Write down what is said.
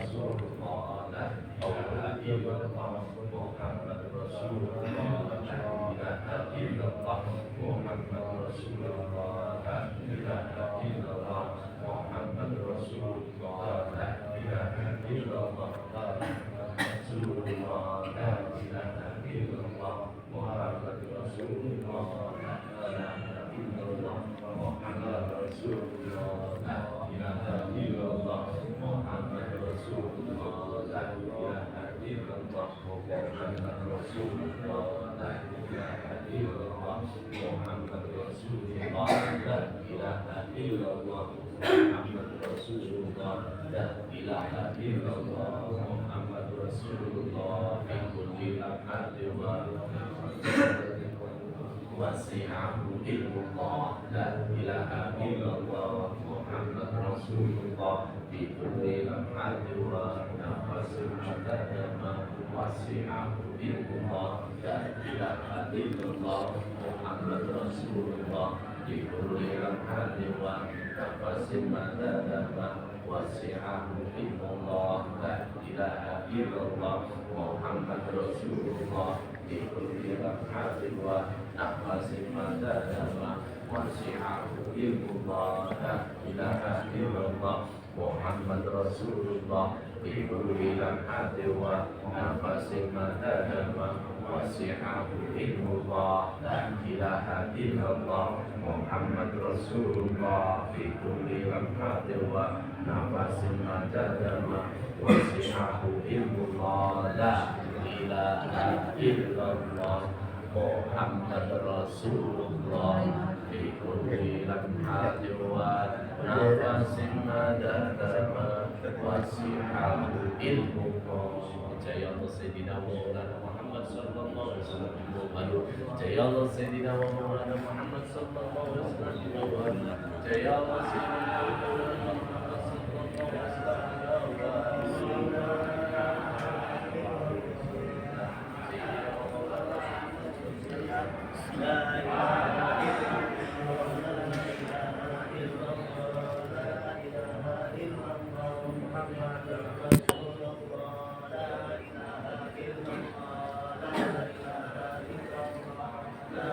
Rasulullah, la ilaha illallah Muhammad Rasulullah, la ilaha illallah Muhammad Rasulullah, la ilaha illallah Muhammad Rasulullah, la ilaha illallah Rasulullah, la ilaha illallah Muhammad Rasulullah, la ilaha illallah Muhammad Rasulullah, la ilaha illallah Muhammad Rasulullah, la ilaha illallah Muhammad Rasulullah, la ilaha illallah Muhammad Rasulullah, la ilaha illallah Muhammad Rasulullah, la ilaha illallah Muhammad Rasulullah, fi kulli laqatin wasi'ahu ilmullah, la ilaha illallah Muhammad Rasulullah, fi kulli lamhatin wa nafasin adadama wasi'ahu ilmullah, la ilaha illallah Muhammad Rasulullah, fi kulli lamhatin wa nafasin adadama wasi'ahu ilmullah, la ilaha illallah Muhammad Rasulullah, fi kulli lamhatin wa nafasin madadama wasi'ahu ilmullah, la ilaha illallah Muhammad Rasulullah, fi kulli lamhatin wa nafasin madadama wasi'ahu ilmullah, la ilaha illallah Muhammad Rasulullah, fi kulli lamhatin wa nafasin madadama wasi'ahu ilmullah, la ilaha illallah Muhammad Rasulullah, fi kulli lamhatin wa nafasin madadama wasi'ahu ilmullah. Jaya Allah Sayyidina Maulana Muhammad sallallahu alaihi wasallam. Jaya Allah Sayyidina Maulana Muhammad sallallahu alaihi wasallam. Jaya Allah Sayyidina Maulana Muhammad sallallahu alaihi wasallam.